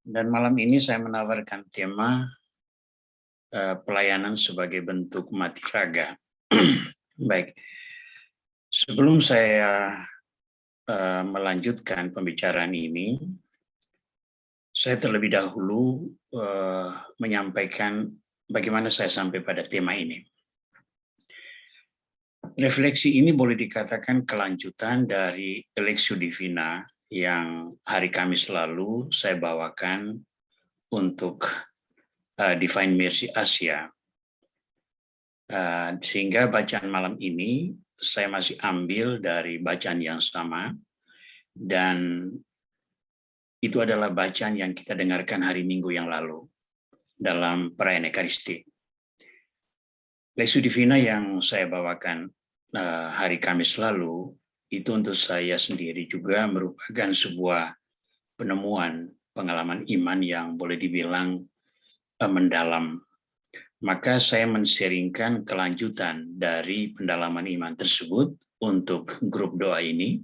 Dan malam ini saya menawarkan tema pelayanan sebagai bentuk mati raga. Baik, sebelum saya melanjutkan pembicaraan ini, saya terlebih dahulu menyampaikan bagaimana saya sampai pada tema ini. Refleksi ini boleh dikatakan kelanjutan dari Lectio Divina yang hari Kamis lalu saya bawakan untuk Divine Mercy Asia. Sehingga bacaan malam ini saya masih ambil dari bacaan yang sama, dan itu adalah bacaan yang kita dengarkan hari Minggu yang lalu dalam perayaan Ekaristi. Lectio Divina yang saya bawakan hari Kamis lalu itu untuk saya sendiri juga merupakan sebuah penemuan pengalaman iman yang boleh dibilang mendalam. Maka saya men-sharingkan kelanjutan dari pendalaman iman tersebut untuk grup doa ini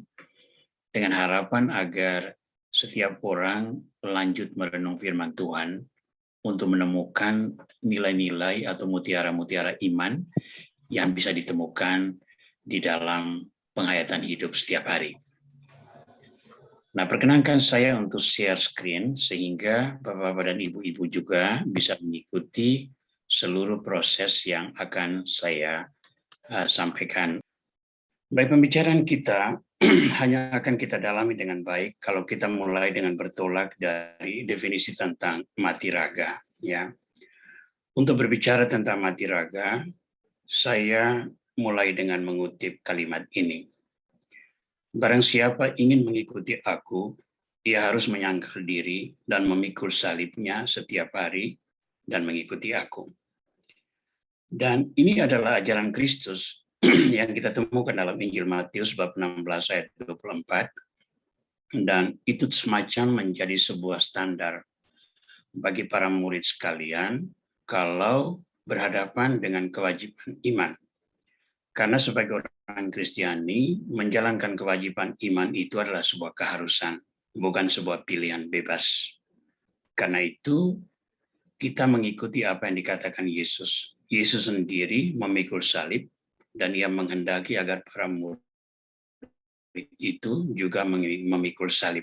dengan harapan agar setiap orang lanjut merenung firman Tuhan untuk menemukan nilai-nilai atau mutiara-mutiara iman yang bisa ditemukan di dalam penghayatan hidup setiap hari. Nah, perkenankan saya untuk share screen sehingga Bapak-Bapak dan Ibu-Ibu juga bisa mengikuti seluruh proses yang akan saya sampaikan. Baik, pembicaraan kita hanya akan kita dalami dengan baik kalau kita mulai dengan bertolak dari definisi tentang mati raga. Ya. Untuk berbicara tentang mati raga, saya mulai dengan mengutip kalimat ini. Barang siapa ingin mengikuti aku, ia harus menyangkal diri dan memikul salibnya setiap hari dan mengikuti aku. Dan ini adalah ajaran Kristus yang kita temukan dalam Injil Matius bab 16 ayat 24. Dan itu semacam menjadi sebuah standar bagi para murid sekalian kalau berhadapan dengan kewajiban iman. Karena sebagai orang Kristiani, menjalankan kewajiban iman itu adalah sebuah keharusan, bukan sebuah pilihan bebas. Karena itu, kita mengikuti apa yang dikatakan Yesus. Yesus sendiri memikul salib, dan ia menghendaki agar para murid itu juga memikul salib.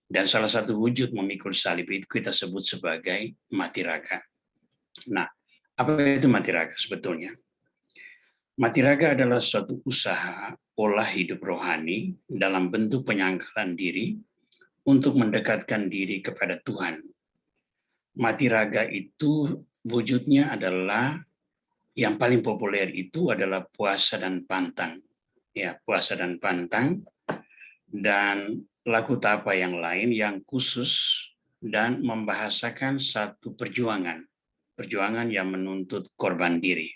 Dan salah satu wujud memikul salib itu kita sebut sebagai mati raga. Nah, apa itu mati raga sebetulnya? Mati raga adalah suatu usaha olah hidup rohani dalam bentuk penyangkalan diri untuk mendekatkan diri kepada Tuhan. Mati raga itu wujudnya adalah yang paling populer itu adalah puasa dan pantang. Ya, puasa dan pantang, dan laku tapa yang lain yang khusus dan membahasakan satu perjuangan yang menuntut korban diri.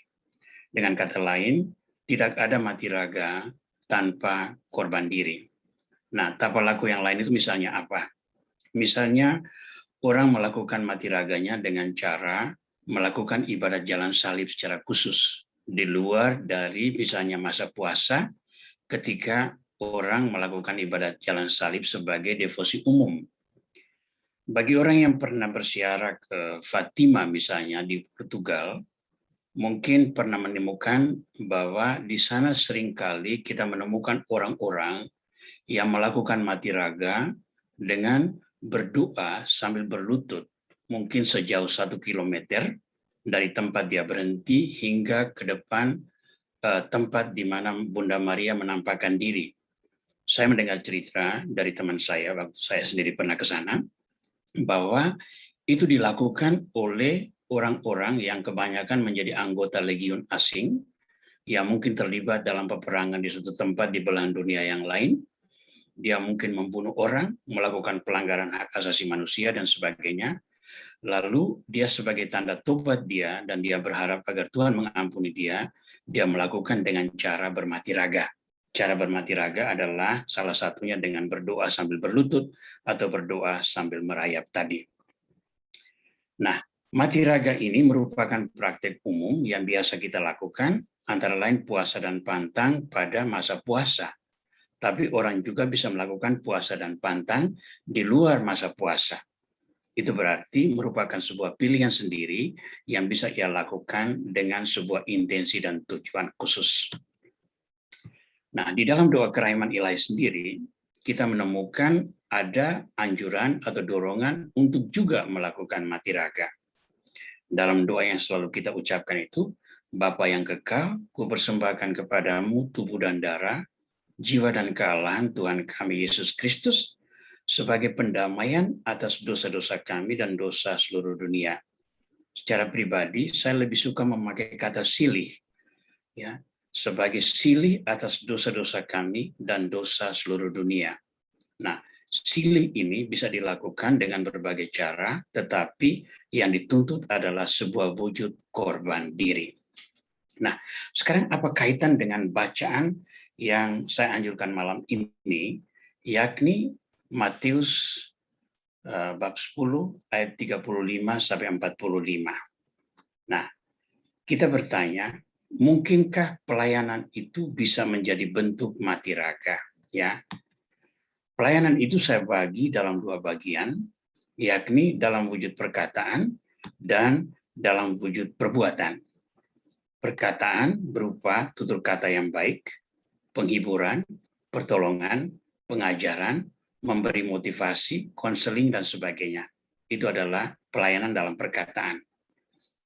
Dengan kata lain, tidak ada mati raga tanpa korban diri. Nah, tapa laku yang lain itu misalnya apa? Misalnya orang melakukan mati raganya dengan cara melakukan ibadat jalan salib secara khusus di luar dari misalnya masa puasa, ketika orang melakukan ibadat jalan salib sebagai devosi umum. Bagi orang yang pernah berziarah ke Fatima misalnya di Portugal, mungkin pernah menemukan bahwa di sana seringkali kita menemukan orang-orang yang melakukan mati raga dengan berdoa sambil berlutut, mungkin sejauh 1 kilometer dari tempat dia berhenti hingga ke depan tempat di mana Bunda Maria menampakkan diri. Saya mendengar cerita dari teman saya waktu saya sendiri pernah ke sana, bahwa itu dilakukan oleh orang-orang yang kebanyakan menjadi anggota legiun asing, yang mungkin terlibat dalam peperangan di suatu tempat di belahan dunia yang lain. Dia mungkin membunuh orang, melakukan pelanggaran hak asasi manusia, dan sebagainya. Lalu dia sebagai tanda tobat dia, dan dia berharap agar Tuhan mengampuni dia melakukan dengan cara bermati raga. Cara bermati raga adalah salah satunya dengan berdoa sambil berlutut atau berdoa sambil merayap tadi. Nah, mati raga ini merupakan praktek umum yang biasa kita lakukan, antara lain puasa dan pantang pada masa puasa. Tapi orang juga bisa melakukan puasa dan pantang di luar masa puasa. Itu berarti merupakan sebuah pilihan sendiri yang bisa ia lakukan dengan sebuah intensi dan tujuan khusus. Nah, di dalam doa kerahiman ilahi sendiri, kita menemukan ada anjuran atau dorongan untuk juga melakukan mati raga. Dalam doa yang selalu kita ucapkan itu, Bapa yang kekal, kupersembahkan kepadamu tubuh dan darah, jiwa dan kealahan Tuhan kami Yesus Kristus, sebagai pendamaian atas dosa-dosa kami dan dosa seluruh dunia. Secara pribadi, saya lebih suka memakai kata silih, ya, sebagai silih atas dosa-dosa kami dan dosa seluruh dunia. Nah, silih ini bisa dilakukan dengan berbagai cara, tetapi yang dituntut adalah sebuah wujud korban diri. Nah, sekarang apa kaitan dengan bacaan yang saya anjurkan malam ini, yakni Matius bab 10 ayat 35 sampai 45. Nah, kita bertanya, mungkinkah pelayanan itu bisa menjadi bentuk mati raga? Ya, pelayanan itu saya bagi dalam dua bagian, yakni dalam wujud perkataan dan dalam wujud perbuatan. Perkataan berupa tutur kata yang baik, penghiburan, pertolongan, pengajaran, memberi motivasi, konseling, dan sebagainya. Itu adalah pelayanan dalam perkataan.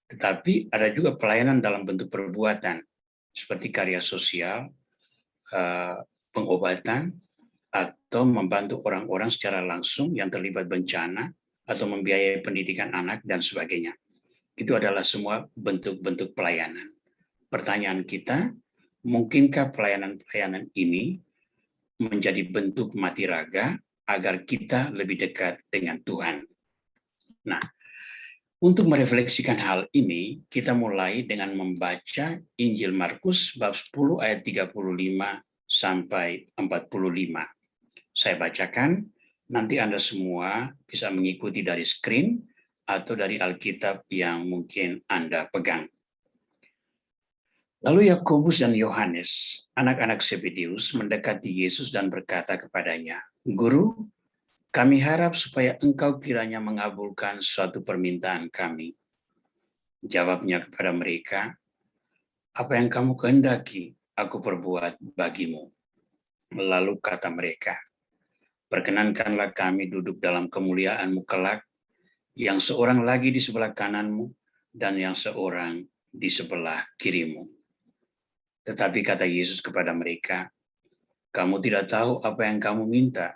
Tetapi ada juga pelayanan dalam bentuk perbuatan, seperti karya sosial, pengobatan, atau membantu orang-orang secara langsung yang terlibat bencana, atau membiayai pendidikan anak, dan sebagainya. Itu adalah semua bentuk-bentuk pelayanan. Pertanyaan kita, mungkinkah pelayanan-pelayanan ini menjadi bentuk mati raga agar kita lebih dekat dengan Tuhan? Nah, untuk merefleksikan hal ini, kita mulai dengan membaca Injil Markus bab 10 ayat 35 sampai 45. Saya bacakan, nanti Anda semua bisa mengikuti dari screen atau dari Alkitab yang mungkin Anda pegang. Lalu Yakobus dan Yohanes, anak-anak Zebedeus, mendekati Yesus dan berkata kepadanya, Guru, kami harap supaya engkau kiranya mengabulkan suatu permintaan kami. Jawabnya kepada mereka, apa yang kamu kehendaki, aku perbuat bagimu. Lalu kata mereka, perkenankanlah kami duduk dalam kemuliaan-Mu kelak, yang seorang lagi di sebelah kananmu, dan yang seorang di sebelah kirimu. Tetapi kata Yesus kepada mereka, kamu tidak tahu apa yang kamu minta.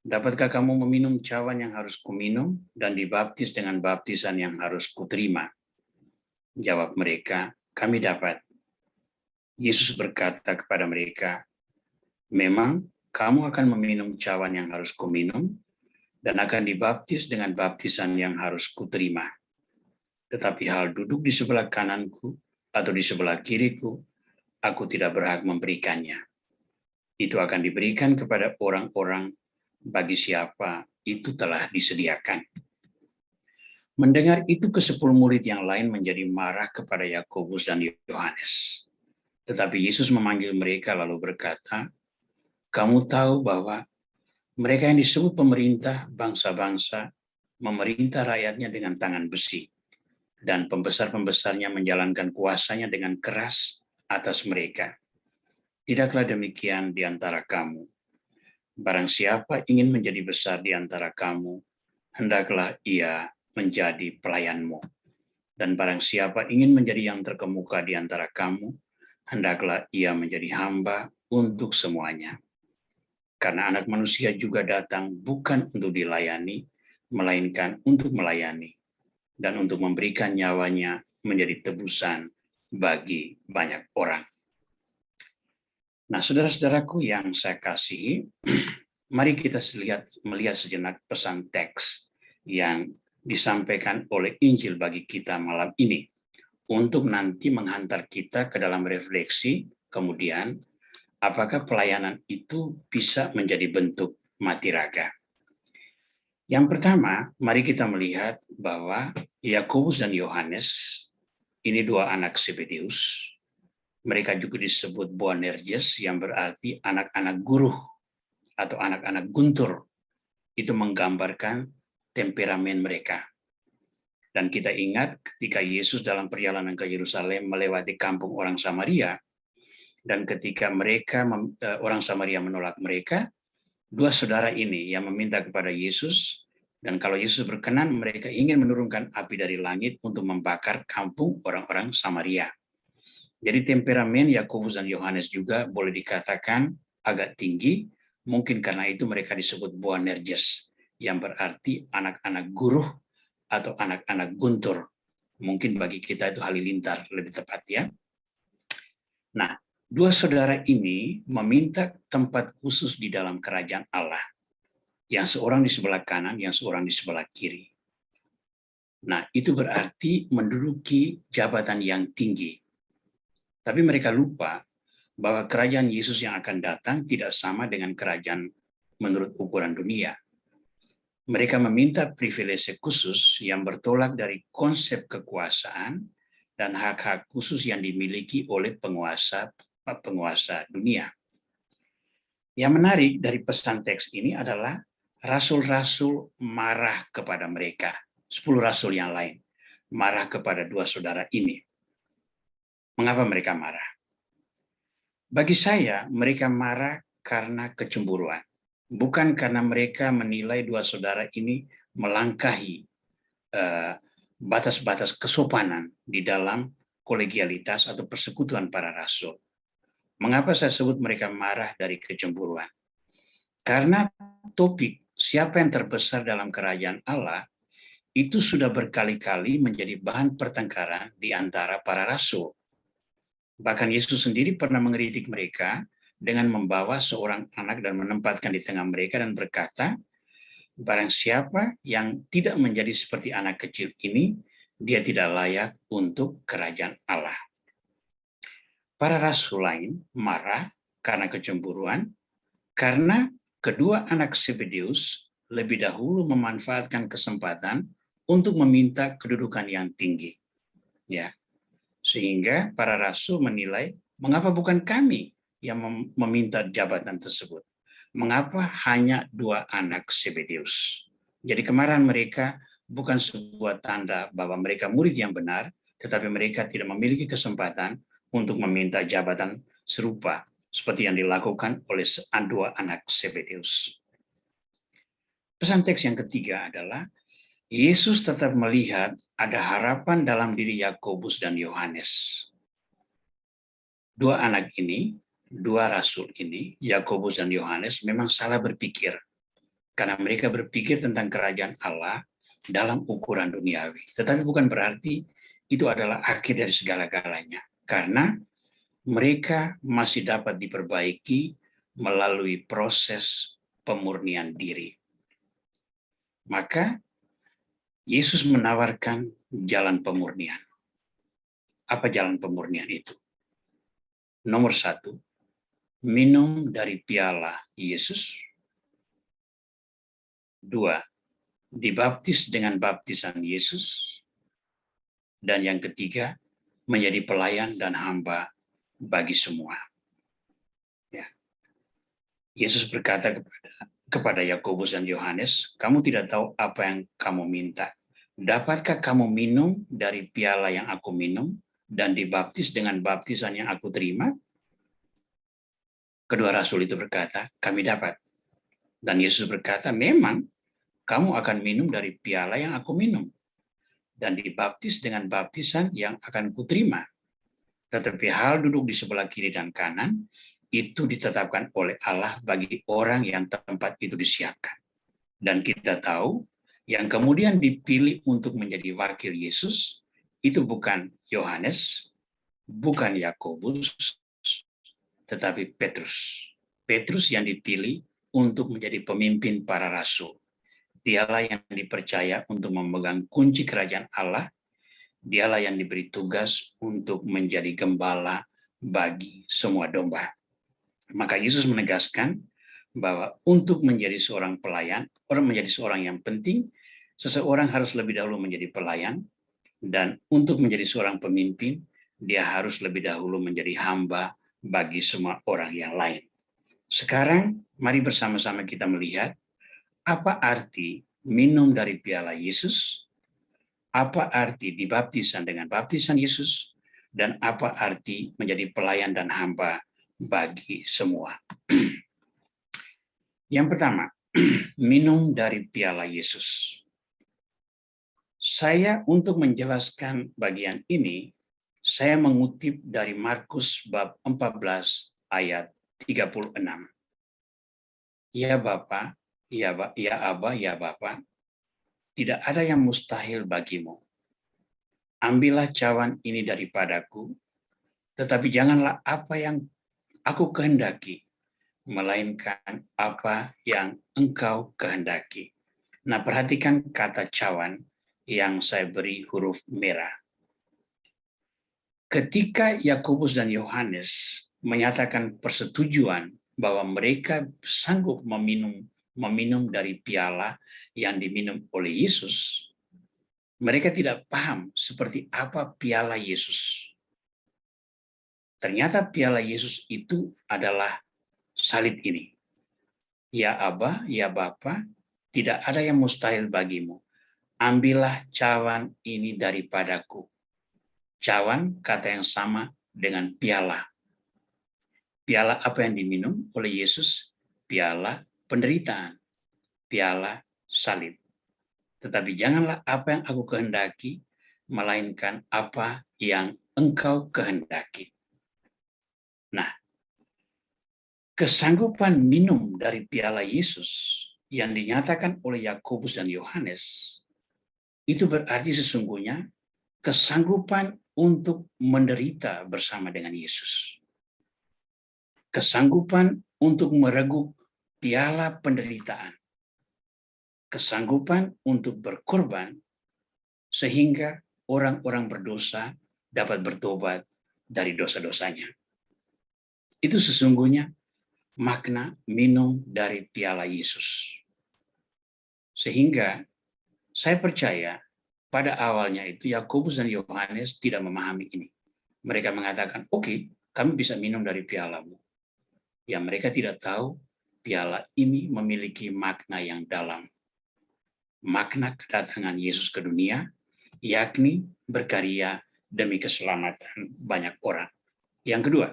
Dapatkah kamu meminum cawan yang harus kuminum dan dibaptis dengan baptisan yang harus kuterima? Jawab mereka, kami dapat. Yesus berkata kepada mereka, memang kamu akan meminum cawan yang harus kuminum dan akan dibaptis dengan baptisan yang harus kuterima. Tetapi hal duduk di sebelah kananku atau di sebelah kiriku, aku tidak berhak memberikannya. Itu akan diberikan kepada orang-orang bagi siapa itu telah disediakan. Mendengar itu ke-10 murid yang lain menjadi marah kepada Yakobus dan Yohanes. Tetapi Yesus memanggil mereka lalu berkata, kamu tahu bahwa mereka yang disebut pemerintah bangsa-bangsa memerintah rakyatnya dengan tangan besi, dan pembesar-pembesarnya menjalankan kuasanya dengan keras atas mereka. Tidaklah demikian di antara kamu. Barang siapa ingin menjadi besar di antara kamu, hendaklah ia menjadi pelayanmu. Dan barang siapa ingin menjadi yang terkemuka di antara kamu, hendaklah ia menjadi hamba untuk semuanya. Karena anak manusia juga datang bukan untuk dilayani, melainkan untuk melayani, dan untuk memberikan nyawanya menjadi tebusan bagi banyak orang. Nah, saudara-saudaraku yang saya kasihi, mari kita melihat sejenak pesan teks yang disampaikan oleh Injil bagi kita malam ini, untuk nanti menghantar kita ke dalam refleksi, kemudian apakah pelayanan itu bisa menjadi bentuk mati raga. Yang pertama, mari kita melihat bahwa Yakobus dan Yohanes, ini dua anak Zebedeus, mereka juga disebut Boanerges, yang berarti anak-anak guru atau anak-anak guntur. Itu menggambarkan temperamen mereka. Dan kita ingat ketika Yesus dalam perjalanan ke Yerusalem melewati kampung orang Samaria, dan ketika orang Samaria menolak mereka, dua saudara ini yang meminta kepada Yesus, dan kalau Yesus berkenan, mereka ingin menurunkan api dari langit untuk membakar kampung orang-orang Samaria. Jadi temperamen Yakobus dan Yohanes juga boleh dikatakan agak tinggi, mungkin karena itu mereka disebut Boanerges, yang berarti anak-anak guru atau anak-anak guntur. Mungkin bagi kita itu halilintar lebih tepat ya. Nah, dua saudara ini meminta tempat khusus di dalam kerajaan Allah. Yang seorang di sebelah kanan, yang seorang di sebelah kiri. Nah, itu berarti menduduki jabatan yang tinggi. Tapi mereka lupa bahwa kerajaan Yesus yang akan datang tidak sama dengan kerajaan menurut ukuran dunia. Mereka meminta privilege khusus yang bertolak dari konsep kekuasaan dan hak-hak khusus yang dimiliki oleh penguasa dunia. Yang menarik dari pesan teks ini adalah rasul-rasul marah kepada mereka. 10 rasul yang lain marah kepada dua saudara ini. Mengapa mereka marah? Bagi saya, mereka marah karena kecemburuan. Bukan karena mereka menilai dua saudara ini melangkahi batas-batas kesopanan di dalam kolegialitas atau persekutuan para rasul. Mengapa saya sebut mereka marah dari kecemburuan? Karena topik siapa yang terbesar dalam kerajaan Allah itu sudah berkali-kali menjadi bahan pertengkaran di antara para rasul. Bahkan Yesus sendiri pernah mengkritik mereka dengan membawa seorang anak dan menempatkan di tengah mereka dan berkata, barang siapa yang tidak menjadi seperti anak kecil ini, dia tidak layak untuk kerajaan Allah. Para rasul lain marah karena kecemburuan, karena kedua anak Zebedeus lebih dahulu memanfaatkan kesempatan untuk meminta kedudukan yang tinggi. Ya. Sehingga para rasul menilai, mengapa bukan kami yang meminta jabatan tersebut? Mengapa hanya dua anak Zebedeus? Jadi kemarahan mereka bukan sebuah tanda bahwa mereka murid yang benar, tetapi mereka tidak memiliki kesempatan untuk meminta jabatan serupa seperti yang dilakukan oleh dua anak Zebedeus. Pesan teks yang ketiga adalah Yesus tetap melihat ada harapan dalam diri Yakobus dan Yohanes. Dua anak ini, dua rasul ini, Yakobus dan Yohanes memang salah berpikir. Karena mereka berpikir tentang kerajaan Allah dalam ukuran duniawi. Tetapi bukan berarti itu adalah akhir dari segala-galanya. Karena mereka masih dapat diperbaiki melalui proses pemurnian diri. Maka Yesus menawarkan jalan pemurnian. Apa jalan pemurnian itu? Nomor 1, minum dari piala Yesus. 2, dibaptis dengan baptisan Yesus. Dan yang ketiga, menjadi pelayan dan hamba bagi semua. Ya. Yesus berkata kepada Yakobus dan Yohanes, kamu tidak tahu apa yang kamu minta. Dapatkah kamu minum dari piala yang aku minum dan dibaptis dengan baptisan yang aku terima? Kedua rasul itu berkata, kami dapat. Dan Yesus berkata, memang kamu akan minum dari piala yang aku minum dan dibaptis dengan baptisan yang akan kuterima. Tetapi hal duduk di sebelah kiri dan kanan itu ditetapkan oleh Allah bagi orang yang tempat itu disiapkan. Dan kita tahu yang kemudian dipilih untuk menjadi wakil Yesus itu bukan Yohanes, bukan Yakobus, tetapi Petrus. Petrus yang dipilih untuk menjadi pemimpin para rasul. Dialah yang dipercaya untuk memegang kunci kerajaan Allah. Dialah yang diberi tugas untuk menjadi gembala bagi semua domba. Maka Yesus menegaskan bahwa untuk menjadi seorang pelayan, orang menjadi seorang yang penting, seseorang harus lebih dahulu menjadi pelayan, dan untuk menjadi seorang pemimpin, dia harus lebih dahulu menjadi hamba bagi semua orang yang lain. Sekarang, mari bersama-sama kita melihat apa arti minum dari piala Yesus, apa arti dibaptisan dengan baptisan Yesus, dan apa arti menjadi pelayan dan hamba bagi semua. Yang pertama, minum dari piala Yesus. Saya untuk menjelaskan bagian ini, saya mengutip dari Markus bab 14 ayat 36. Ya Bapa, ya Aba, ya Bapa, tidak ada yang mustahil bagimu. Ambillah cawan ini daripadaku, tetapi janganlah apa yang aku kehendaki, melainkan apa yang engkau kehendaki. Nah, perhatikan kata cawan yang saya beri huruf merah. Ketika Yakobus dan Yohanes menyatakan persetujuan bahwa mereka sanggup meminum dari piala yang diminum oleh Yesus, mereka tidak paham seperti apa piala Yesus. Ternyata piala Yesus itu adalah salib ini. Ya Aba, ya Bapa, tidak ada yang mustahil bagimu. Ambillah cawan ini daripadaku. Cawan, kata yang sama dengan piala. Piala apa yang diminum oleh Yesus? Piala penderitaan, piala salib. Tetapi janganlah apa yang aku kehendaki, melainkan apa yang engkau kehendaki. Nah, kesanggupan minum dari piala Yesus yang dinyatakan oleh Yakobus dan Yohanes, itu berarti sesungguhnya kesanggupan untuk menderita bersama dengan Yesus. Kesanggupan untuk mereguk piala penderitaan. Kesanggupan untuk berkorban sehingga orang-orang berdosa dapat bertobat dari dosa-dosanya. Itu sesungguhnya makna minum dari piala Yesus. Sehingga saya percaya pada awalnya itu Yakobus dan Yohanes tidak memahami ini. Mereka mengatakan, oke, kami bisa minum dari pialamu. Yang mereka tidak tahu, piala ini memiliki makna yang dalam. Makna kedatangan Yesus ke dunia, yakni berkarya demi keselamatan banyak orang. Yang kedua,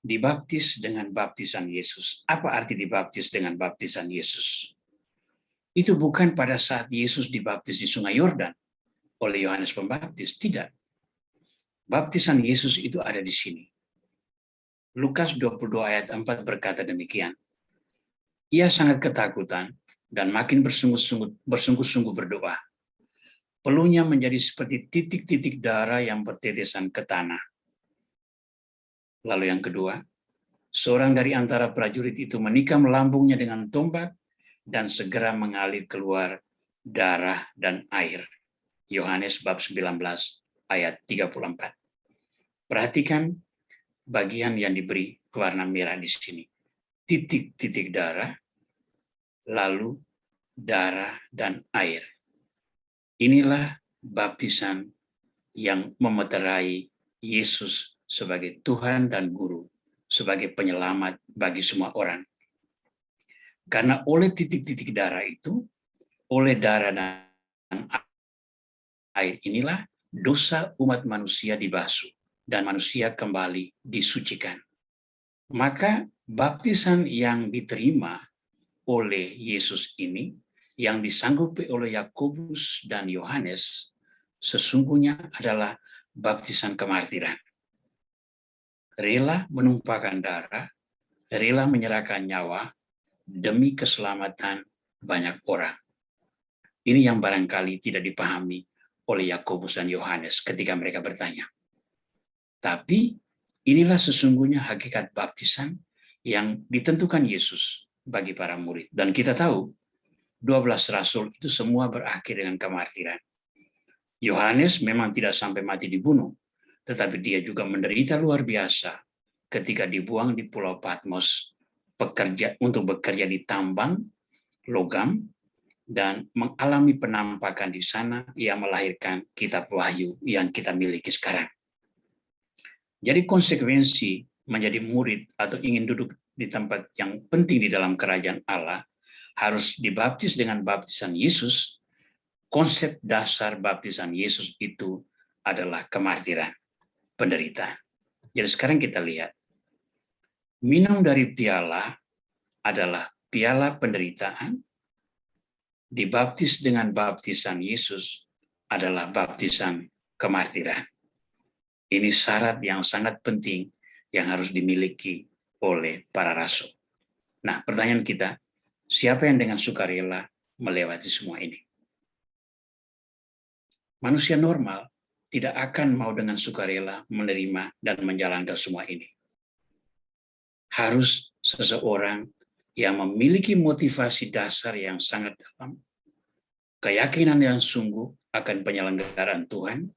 dibaptis dengan baptisan Yesus. Apa arti dibaptis dengan baptisan Yesus? Itu bukan pada saat Yesus dibaptis di Sungai Yordan oleh Yohanes Pembaptis, tidak. Baptisan Yesus itu ada di sini. Lukas 22 ayat 4 berkata demikian. Ia sangat ketakutan dan makin bersungguh-sungguh berdoa. Peluhnya menjadi seperti titik-titik darah yang bertetesan ke tanah. Lalu yang kedua, seorang dari antara prajurit itu menikam lambungnya dengan tombak dan segera mengalir keluar darah dan air. Yohanes bab 19 ayat 34. Perhatikan bagian yang diberi warna merah di sini. Titik-titik darah, lalu darah dan air. Inilah baptisan yang memeterai Yesus sebagai Tuhan dan Guru, sebagai penyelamat bagi semua orang. Karena oleh titik-titik darah itu, oleh darah dan air inilah dosa umat manusia dibasuh dan manusia kembali disucikan. Maka baptisan yang diterima oleh Yesus ini, yang disanggupi oleh Yakobus dan Yohanes, sesungguhnya adalah baptisan kemartiran. Rela menumpahkan darah, rela menyerahkan nyawa demi keselamatan banyak orang. Ini yang barangkali tidak dipahami oleh Yakobus dan Yohanes ketika mereka bertanya. Tapi inilah sesungguhnya hakikat baptisan yang ditentukan Yesus bagi para murid. Dan kita tahu 12 rasul itu semua berakhir dengan kemartiran. Yohanes memang tidak sampai mati dibunuh, tetapi dia juga menderita luar biasa ketika dibuang di Pulau Patmos untuk bekerja di tambang logam dan mengalami penampakan di sana yang melahirkan kitab Wahyu yang kita miliki sekarang. Jadi konsekuensi menjadi murid atau ingin duduk di tempat yang penting di dalam kerajaan Allah harus dibaptis dengan baptisan Yesus, konsep dasar baptisan Yesus itu adalah kemartiran, penderitaan. Jadi sekarang kita lihat, minum dari piala adalah piala penderitaan, dibaptis dengan baptisan Yesus adalah baptisan kemartiran. Ini syarat yang sangat penting yang harus dimiliki oleh para rasul. Nah, pertanyaan kita, siapa yang dengan sukarela melewati semua ini? Manusia normal tidak akan mau dengan sukarela menerima dan menjalankan semua ini. Harus seseorang yang memiliki motivasi dasar yang sangat dalam, keyakinan yang sungguh akan penyelenggaraan Tuhan,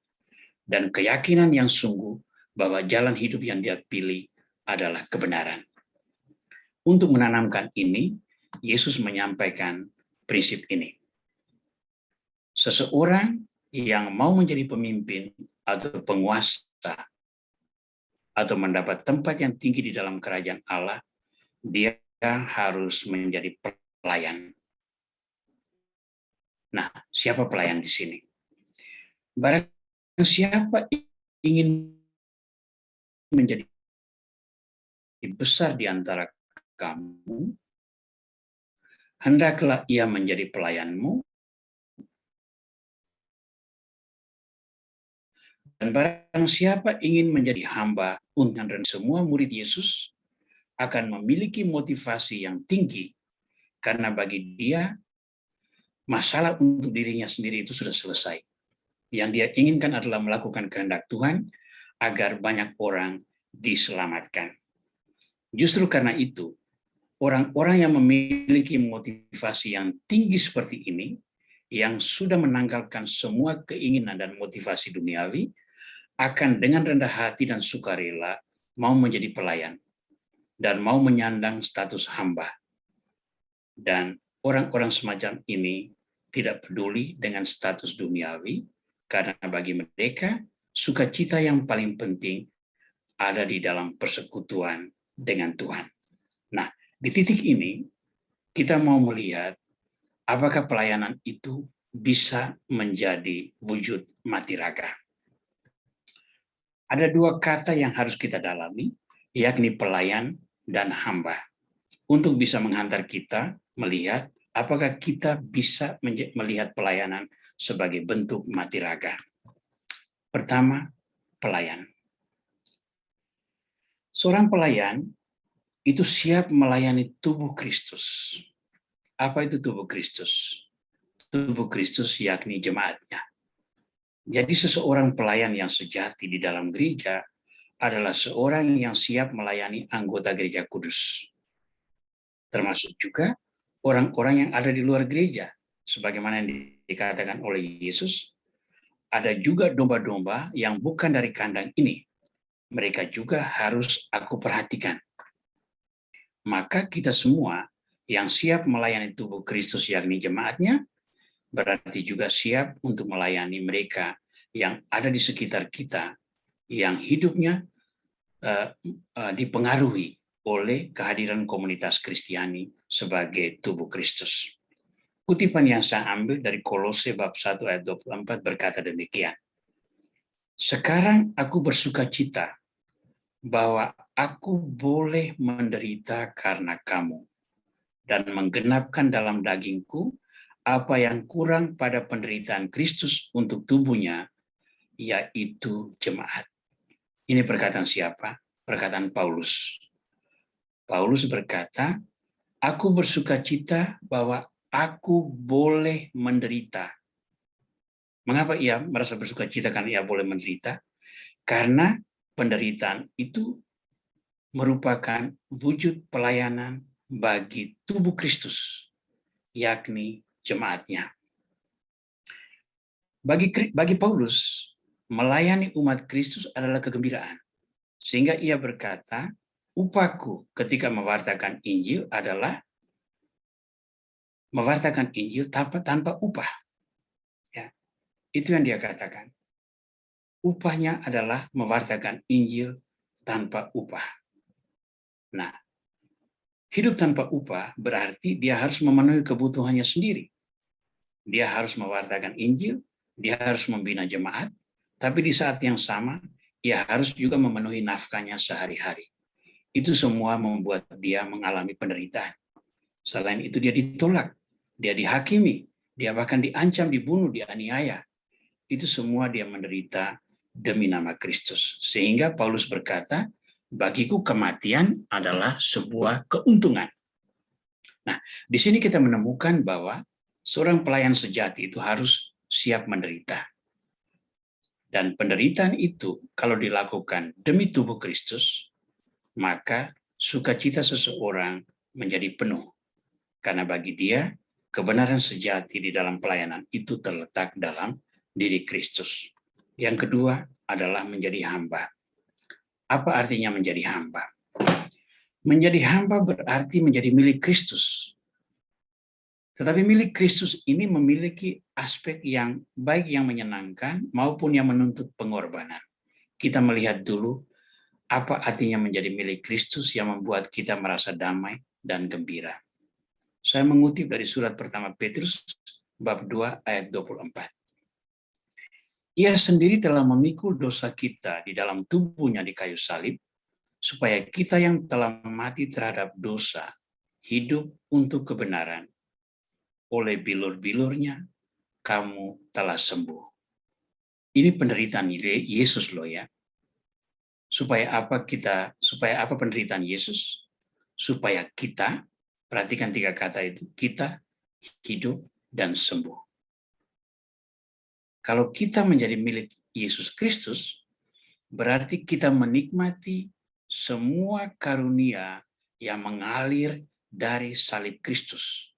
dan keyakinan yang sungguh bahwa jalan hidup yang dia pilih adalah kebenaran. Untuk menanamkan ini, Yesus menyampaikan prinsip ini. Seseorang yang mau menjadi pemimpin atau penguasa atau mendapat tempat yang tinggi di dalam kerajaan Allah, dia harus menjadi pelayan. Nah, siapa pelayan di sini? Barang siapa ingin menjadi besar di antara kamu, hendaklah ia menjadi pelayanmu, dan barang siapa ingin menjadi hamba untuk semua murid Yesus akan memiliki motivasi yang tinggi, karena bagi dia masalah untuk dirinya sendiri itu sudah selesai. Yang dia inginkan adalah melakukan kehendak Tuhan agar banyak orang diselamatkan. Justru karena itu, orang-orang yang memiliki motivasi yang tinggi seperti ini, yang sudah menanggalkan semua keinginan dan motivasi duniawi, akan dengan rendah hati dan sukarela mau menjadi pelayan dan mau menyandang status hamba. Dan orang-orang semacam ini tidak peduli dengan status duniawi, karena bagi mereka sukacita yang paling penting ada di dalam persekutuan dengan Tuhan. Nah, di titik ini kita mau melihat apakah pelayanan itu bisa menjadi wujud mati raga. Ada dua kata yang harus kita dalami, yakni pelayan dan hamba, untuk bisa menghantar kita melihat apakah kita bisa melihat pelayanan sebagai bentuk mati raga. Pertama, pelayan. Seorang pelayan itu siap melayani tubuh Kristus. Apa itu tubuh Kristus? Tubuh Kristus yakni jemaatnya. Jadi seseorang pelayan yang sejati di dalam gereja adalah seorang yang siap melayani anggota gereja kudus. Termasuk juga orang-orang yang ada di luar gereja. Sebagaimana yang dikatakan oleh Yesus, ada juga domba-domba yang bukan dari kandang ini. Mereka juga harus aku perhatikan. Maka kita semua yang siap melayani tubuh Kristus yakni jemaatnya, berarti juga siap untuk melayani mereka yang ada di sekitar kita, yang hidupnya dipengaruhi oleh kehadiran komunitas Kristiani sebagai tubuh Kristus. Kutipan yang saya ambil dari Kolose bab 1 ayat 24 berkata demikian. Sekarang aku bersuka cita bahwa aku boleh menderita karena kamu dan menggenapkan dalam dagingku apa yang kurang pada penderitaan Kristus untuk tubuhnya, yaitu jemaat. Ini perkataan siapa? Perkataan Paulus. Paulus berkata, aku bersuka cita bahwa aku boleh menderita. Mengapa ia merasa bersuka cita karena ia boleh menderita? Karena penderitaan itu merupakan wujud pelayanan bagi tubuh Kristus, yakni jemaatnya. Bagi Paulus, melayani umat Kristus adalah kegembiraan. Sehingga ia berkata, upahku ketika mewartakan Injil adalah mewartakan Injil tanpa upah. Ya, itu yang dia katakan. Upahnya adalah mewartakan Injil tanpa upah. Nah, Hidup tanpa upah berarti dia harus memenuhi kebutuhannya sendiri. Dia harus mewartakan Injil, dia harus membina jemaat, tapi di saat yang sama, ia harus juga memenuhi nafkahnya sehari-hari. Itu semua membuat dia mengalami penderitaan. Selain itu dia ditolak, dia dihakimi, dia bahkan diancam, dibunuh, dianiaya. Itu semua dia menderita demi nama Kristus. Sehingga Paulus berkata, bagiku kematian adalah sebuah keuntungan. Nah, di sini kita menemukan bahwa seorang pelayan sejati itu harus siap menderita. Dan penderitaan itu kalau dilakukan demi tubuh Kristus, maka sukacita seseorang menjadi penuh. Karena bagi dia, kebenaran sejati di dalam pelayanan itu terletak dalam diri Kristus. Yang kedua adalah menjadi hamba. Apa artinya menjadi hamba? Menjadi hamba berarti menjadi milik Kristus. Tetapi milik Kristus ini memiliki aspek yang baik yang menyenangkan maupun yang menuntut pengorbanan. Kita melihat dulu apa artinya menjadi milik Kristus yang membuat kita merasa damai dan gembira. Saya mengutip dari surat pertama Petrus bab 2 ayat 24. Ia sendiri telah memikul dosa kita di dalam tubuhnya di kayu salib, supaya kita yang telah mati terhadap dosa hidup untuk kebenaran. Oleh bilur-bilurnya kamu telah sembuh. Ini penderitaan Yesus loh ya. Supaya apa penderitaan Yesus? Supaya kita, perhatikan 3 kata itu, kita hidup dan sembuh. Kalau kita menjadi milik Yesus Kristus, berarti kita menikmati semua karunia yang mengalir dari salib Kristus.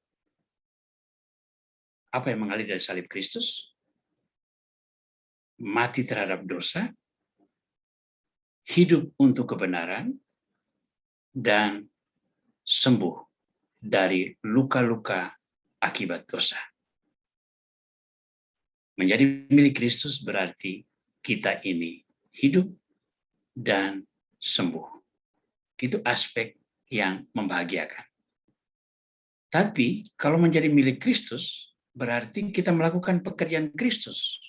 Apa yang mengalir dari salib Kristus? Mati terhadap dosa, hidup untuk kebenaran, dan sembuh dari luka-luka akibat dosa. Menjadi milik Kristus berarti kita ini hidup dan sembuh. Itu aspek yang membahagiakan. Tapi kalau menjadi milik Kristus berarti kita melakukan pekerjaan Kristus.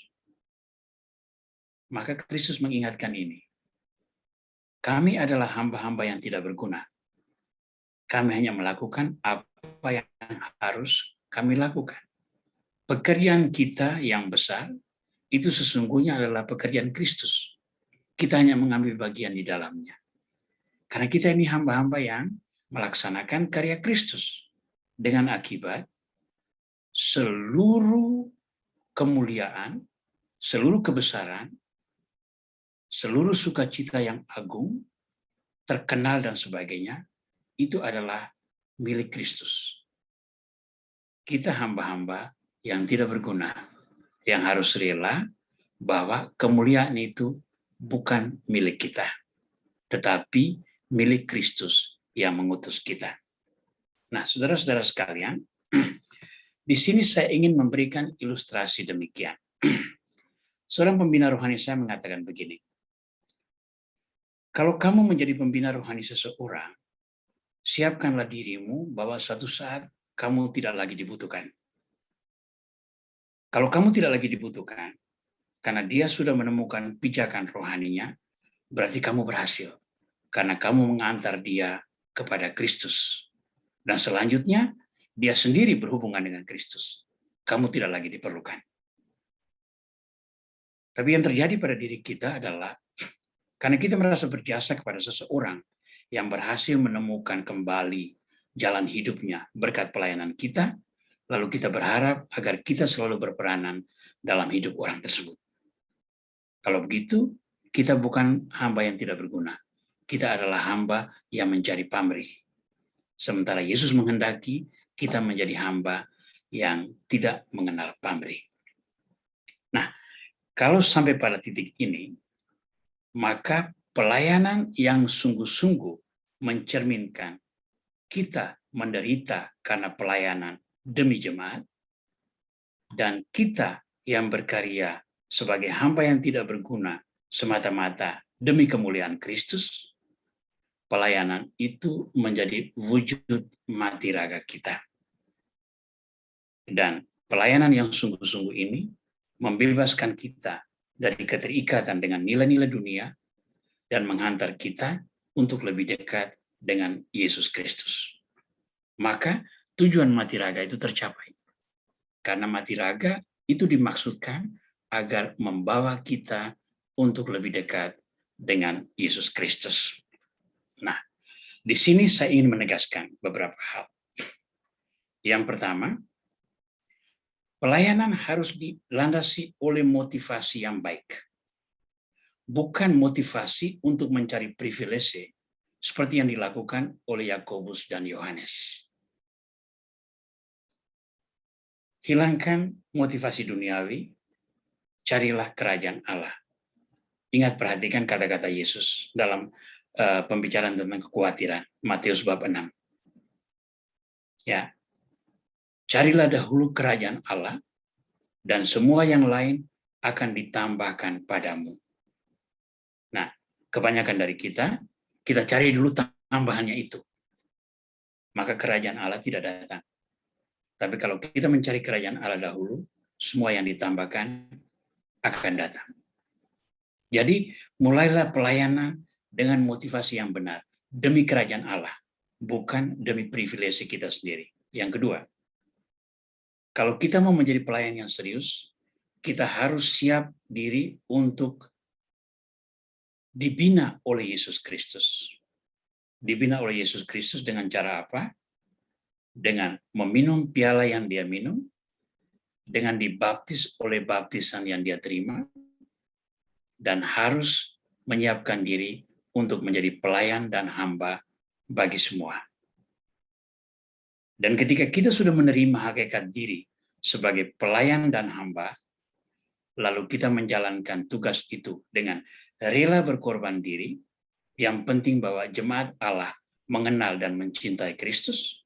Maka Kristus mengingatkan ini. Kami adalah hamba-hamba yang tidak berguna. Kami hanya melakukan apa yang harus kami lakukan. Pekerjaan kita yang besar itu sesungguhnya adalah pekerjaan Kristus. Kita hanya mengambil bagian di dalamnya. Karena kita ini hamba-hamba yang melaksanakan karya Kristus. Dengan akibat seluruh kemuliaan, seluruh kebesaran, seluruh sukacita yang agung, terkenal dan sebagainya, itu adalah milik Kristus. Kita hamba-hamba yang tidak berguna, yang harus rela bahwa kemuliaan itu bukan milik kita, tetapi milik Kristus yang mengutus kita. Nah, saudara-saudara sekalian, di sini saya ingin memberikan ilustrasi demikian. Seorang pembina rohani saya mengatakan begini, kalau kamu menjadi pembina rohani seseorang, siapkanlah dirimu bahwa suatu saat kamu tidak lagi dibutuhkan. Kalau kamu tidak lagi dibutuhkan, karena dia sudah menemukan pijakan rohaninya, berarti kamu berhasil. Karena kamu mengantar dia kepada Kristus. Dan selanjutnya, dia sendiri berhubungan dengan Kristus. Kamu tidak lagi diperlukan. Tapi yang terjadi pada diri kita adalah, karena kita merasa berjasa kepada seseorang yang berhasil menemukan kembali jalan hidupnya berkat pelayanan kita, lalu kita berharap agar kita selalu berperanan dalam hidup orang tersebut. Kalau begitu, kita bukan hamba yang tidak berguna. Kita adalah hamba yang mencari pamrih. Sementara Yesus menghendaki kita menjadi hamba yang tidak mengenal pamrih. Nah, kalau sampai pada titik ini, maka pelayanan yang sungguh-sungguh mencerminkan kita menderita karena pelayanan demi jemaat, dan kita yang berkarya sebagai hamba yang tidak berguna semata-mata demi kemuliaan Kristus, pelayanan itu menjadi wujud mati raga kita. Dan pelayanan yang sungguh-sungguh ini membebaskan kita dari keterikatan dengan nilai-nilai dunia dan menghantar kita untuk lebih dekat dengan Yesus Kristus. Maka tujuan mati raga itu tercapai. Karena mati raga itu dimaksudkan agar membawa kita untuk lebih dekat dengan Yesus Kristus. Nah, di sini saya ingin menegaskan beberapa hal. Yang pertama, pelayanan harus dilandasi oleh motivasi yang baik. Bukan motivasi untuk mencari privilege seperti yang dilakukan oleh Yakobus dan Yohanes. Hilangkan motivasi duniawi, carilah kerajaan Allah. Ingat, perhatikan kata-kata Yesus dalam pembicaraan tentang kekhawatiran, Matius bab 6. Ya, carilah dahulu kerajaan Allah, dan semua yang lain akan ditambahkan padamu. Nah, kebanyakan dari kita cari dulu tambahannya itu. Maka kerajaan Allah tidak datang. Tapi kalau kita mencari kerajaan Allah dahulu, semua yang ditambahkan akan datang. Jadi, mulailah pelayanan dengan motivasi yang benar, demi kerajaan Allah, bukan demi privilege kita sendiri. Yang kedua, kalau kita mau menjadi pelayan yang serius, kita harus siap diri untuk dibina oleh Yesus Kristus. Dibina oleh Yesus Kristus dengan cara apa? Dengan meminum piala yang dia minum, dengan dibaptis oleh baptisan yang dia terima, dan harus menyiapkan diri untuk menjadi pelayan dan hamba bagi semua. Dan ketika kita sudah menerima hakikat diri sebagai pelayan dan hamba, lalu kita menjalankan tugas itu dengan rela berkorban diri, yang penting bahwa jemaat Allah mengenal dan mencintai Kristus,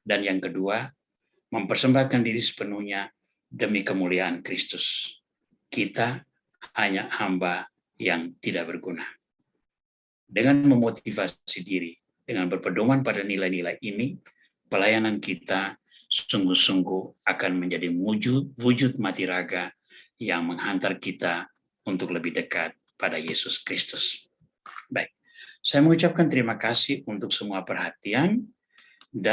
dan yang kedua, mempersembahkan diri sepenuhnya demi kemuliaan Kristus. Kita hanya hamba yang tidak berguna. Dengan memotivasi diri, dengan berpedoman pada nilai-nilai ini, pelayanan kita sungguh-sungguh akan menjadi wujud mati raga yang menghantar kita untuk lebih dekat pada Yesus Kristus. Baik, saya mengucapkan terima kasih untuk semua perhatian.